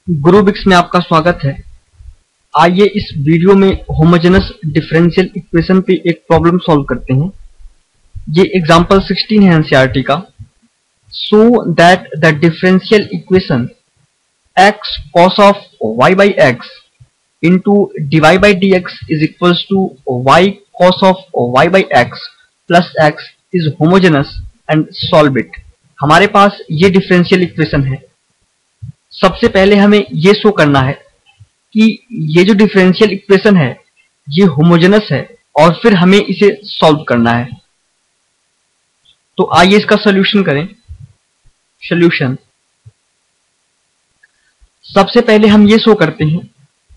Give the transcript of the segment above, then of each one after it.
गुरुबिक्स में आपका स्वागत है। आइए इस वीडियो में होमोजेनस डिफरेंशियल इक्वेशन पे एक प्रॉब्लम सॉल्व करते हैं। ये एग्जांपल 16 है एनसीईआरटी का। So that the differential equation x cos of y by x into dy by dx is equals to y cos of y by x plus x is homogeneous and solve it। हमारे पास ये differential equation है। सबसे पहले हमें ये show करना है कि ये जो डिफरेंशियल इक्वेशन है ये होमोजेनस है और फिर हमें इसे सॉल्व करना है। तो आइए इसका सॉल्यूशन करें। सॉल्यूशन, सबसे पहले हम ये शो करते हैं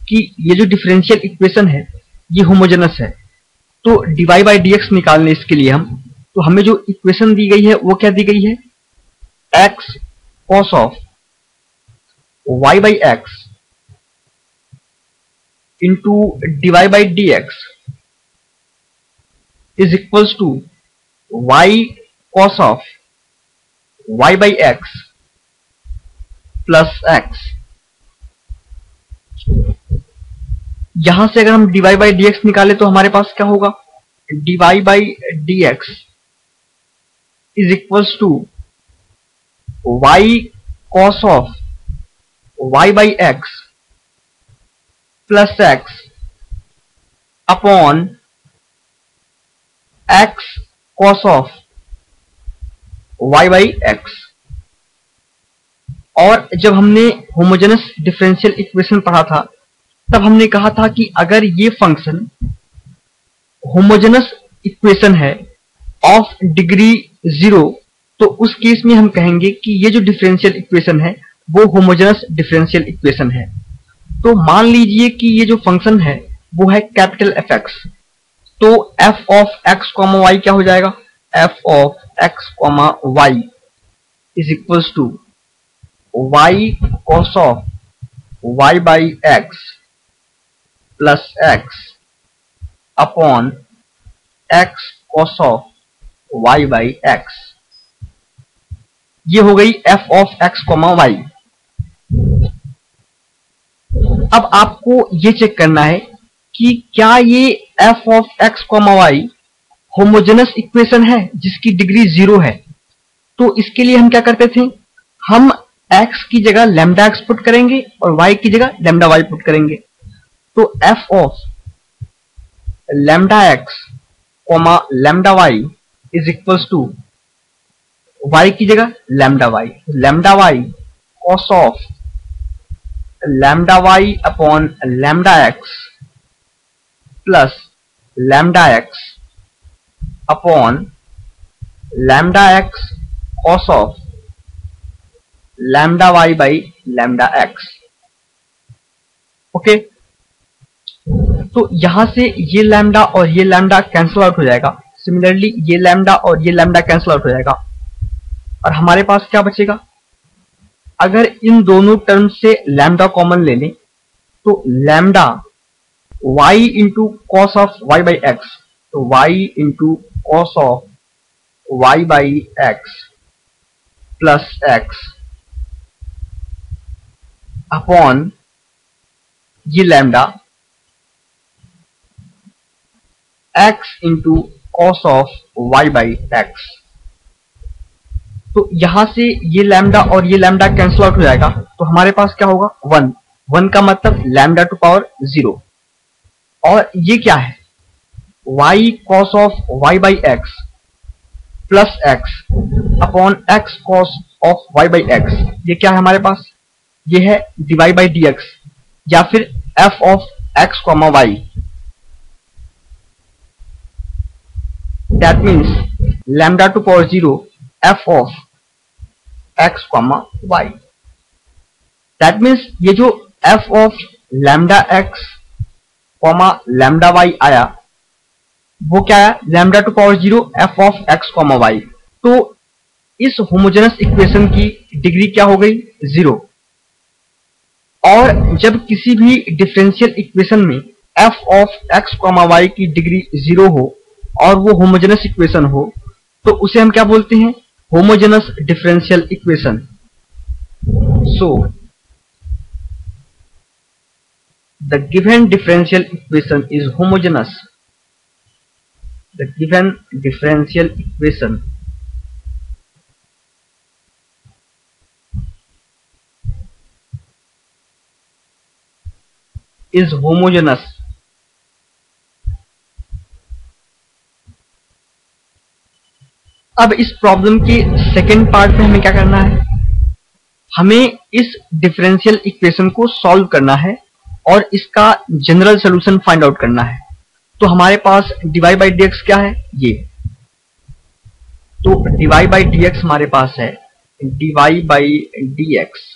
कि ये जो डिफरेंशियल इक्वेशन है ये होमोजेनस है। तो dy बाई dx निकालने इसके लिए तो हमें जो इक्वेशन दी गई है वो क्या दी गई है, x cos of y by x into dy by dx is equals to y cos of y by x plus x। यहां से अगर हम dy by dx निकाले तो हमारे पास क्या होगा, dy by dx is equals to y cos of y by x plus x अपॉन x cos of y by x। और जब हमने होमोजेनस डिफरेंशियल इक्वेशन पढ़ा था तब हमने कहा था कि अगर ये फंक्शन होमोजेनस इक्वेशन है ऑफ डिग्री 0 तो उस केस में हम कहेंगे कि ये जो डिफरेंशियल इक्वेशन है वो होमोजेनस डिफरेंशियल इक्वेशन है। तो मान लीजिए कि ये जो फंक्शन है वो है कैपिटल एफ एक्स। तो f of x comma y क्या हो जाएगा, f of x comma y is equals to y cos of y by x plus x upon x cos of y by x. ये हो गई f of x comma y. अब आपको ये check करना है कि क्या ये f of x comma y homogeneous equation है जिसकी डिग्री 0 है। तो इसके लिए हम क्या करते थे, हम x की जगह लैम्डा x पुट करेंगे और y की जगह लैम्डा y पुट करेंगे। तो f of lambda x comma lambda y is equals to y की जगह lambda y cos of lambda y upon lambda x plus lambda x upon lambda x cos of lambda y by lambda x। Okay, तो यहां से ये lambda और ये lambda cancel out हो जाएगा। सिमिलरली ये लैम्डा और ये लैम्डा कैंसिल आउट हो जाएगा और हमारे पास क्या बचेगा, अगर इन दोनों टर्म से लैम्डा कॉमन ले लें तो lambda y into cos of y by x, तो y into cos of y by x plus x upon ये lambda x into cos of y by x. तो यहां से ये लैम्डा और ये लैम्डा कैंसिल आउट हो जाएगा तो हमारे पास क्या होगा, 1 का मतलब लैम्डा टू पावर 0। और ये क्या है, y cos of y by x plus x upon x cos of y by x. ये क्या है हमारे पास, ये है dy बाई dx या फिर f of x comma y. That means lambda to power 0 f of x comma y. That means ये जो f of lambda x comma lambda y आया वो क्या है, lambda to power 0 f of x comma y. तो इस homogeneous equation की degree क्या हो गई, 0। और जब किसी भी डिफरेंशियल इक्वेशन में f of x comma y की डिग्री 0 हो और वो होमोजेनस इक्वेशन हो तो उसे हम क्या बोलते हैं, homogeneous differential equation. So the given differential equation is homogeneous. The given differential equation is homogeneous. अब इस प्रॉब्लम के सेकेंड पार्ट में हमें क्या करना है, हमें इस डिफरेंशियल इक्वेशन को सॉल्व करना है और इसका जनरल सॉल्यूशन फाइंड आउट करना है। तो हमारे पास dy बाई डी एक्स क्या है, ये, तो dy बाई डी एक्स हमारे पास है dy by d x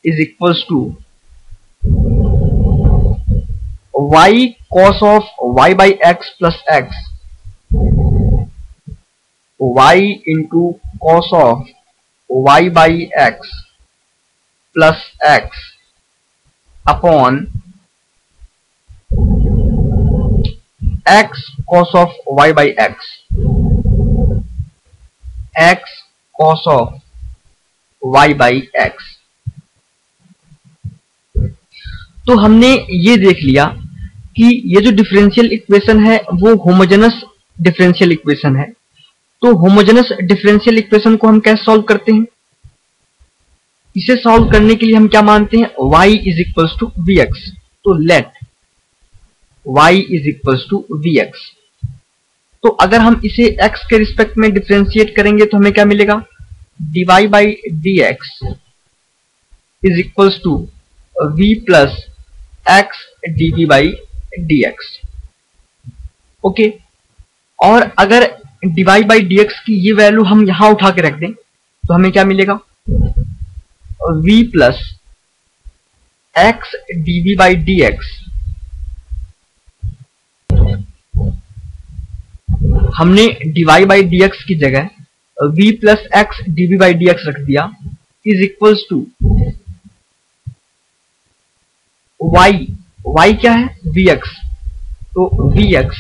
is equals to y cos of y by x plus x, y into cos of y by x plus x upon x cos of y by x, x cos of y by x. तो हमने ये देख लिया कि ये जो differential equation है वो होमोजेनस डिफरेंशियल इक्वेशन है। तो होमोजेनस डिफरेंशियल इक्वेशन को हम कैसे सॉल्व करते हैं, इसे सॉल्व करने के लिए हम क्या मानते हैं, y is equals to v x. तो let y is equals to v x. तो अगर हम इसे x के रिस्पेक्ट में डिफरेंशिएट करेंगे तो हमें क्या मिलेगा, dy by d x is equals to v plus x dv by d x. Okay, और अगर dy बाई डी एक्स की ये वैल्यू हम यहां उठा के रख दें तो हमें क्या मिलेगा, v plus x dv by d x. हमने dy बाई डी एक्स की जगह v plus x dv by d x रख दिया इज इक्वल्स टू y क्या है, vx, तो vx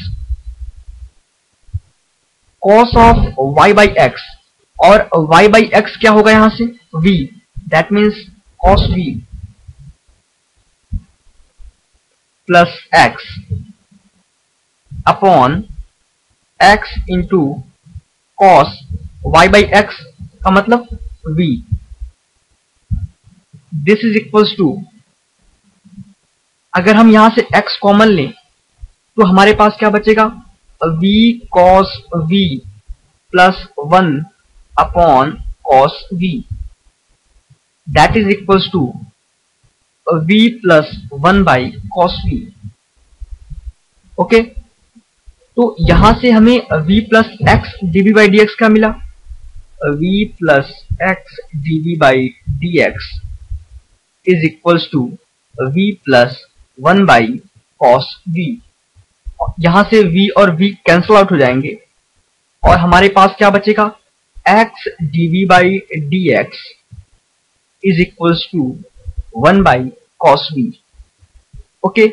cos of y by x, और y बाई एक्स क्या होगा यहां से, v, that means cos v plus x अपॉन x into cos y by x का मतलब v। This is equals to, अगर हम यहां से x कॉमन लें तो हमारे पास क्या बचेगा, v cos v plus 1 upon cos v, that is equals to v plus 1 by cos v। Okay, तो यहां से हमें v plus x dv by d x क्या मिला, v plus x dv by d x is equals to v plus 1 by cos v। यहां से v और v cancel out हो जाएंगे और हमारे पास क्या बचेगा, x dv by d x is equals to 1 by cos v। Okay,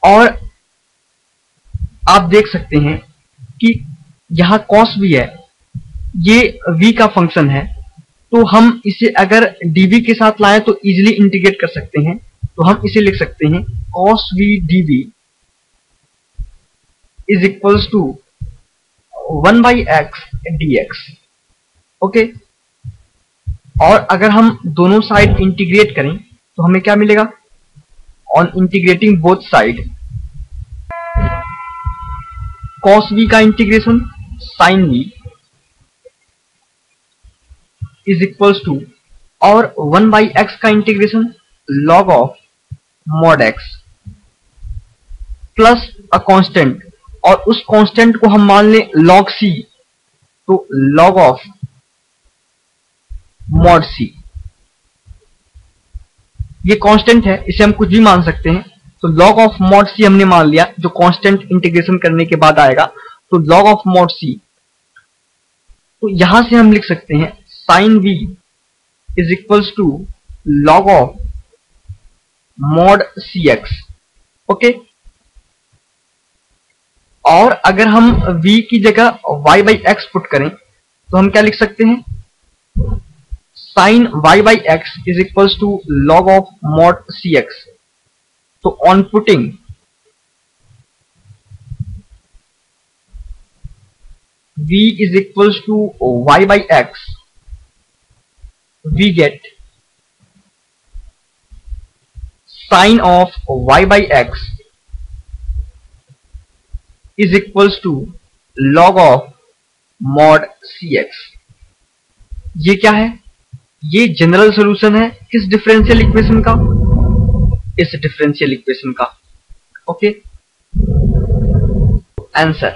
और आप देख सकते हैं कि यहां cos v है, ये v का फंक्शन है, तो हम इसे अगर dv के साथ लाएं तो इजीली इंटीग्रेट कर सकते हैं। तो हम इसे लिख सकते हैं cos v dv is equals to 1 by x dx। Okay, और अगर हम दोनों साइड इंटीग्रेट करें तो हमें क्या मिलेगा, on integrating both side cos v का integration sin v is equals to, और 1 बाई एक्स का integration log of mod x plus a constant, और उस कांस्टेंट को हम मान लें log c, तो log ऑफ mod c। ये कांस्टेंट है, इसे हम कुछ भी मान सकते हैं, तो log ऑफ mod c हमने मान लिया, जो कांस्टेंट इंटीग्रेशन करने के बाद आएगा, तो log ऑफ mod c। तो यहां से हम लिख सकते हैं sin v is equals to log of mod cx। Okay, और अगर हम v की जगह y बाई एक्स पुट करें तो हम क्या लिख सकते हैं, sign y by x is equals to log of mod cx. तो on putting v is equals to y by x, we get sine of y by x is equals to log of mod cx. ये क्या है? ये general solution है किस differential equation का? इस differential equation का. Okay, answer.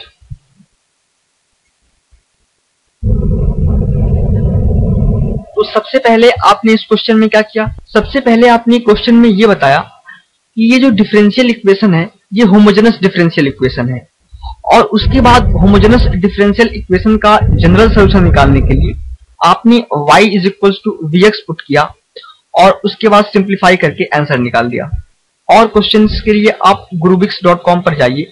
तो सबसे पहले आपने इस क्वेश्चन में क्या किया? सबसे पहले आपने क्वेश्चन में ये बताया कि ये जो डिफरेंशियल इक्वेशन है ये होमोजेनस डिफरेंशियल इक्वेशन है, और उसके बाद होमोजेनस डिफरेंशियल इक्वेशन का जनरल सॉल्यूशन निकालने के लिए आपने y is equals to vx put किया और उसके बाद सिंप्लीफाई करके आंसर निकाल दिया. और क्वेश्चंस के लिए आप guruBix.com पर जाइए,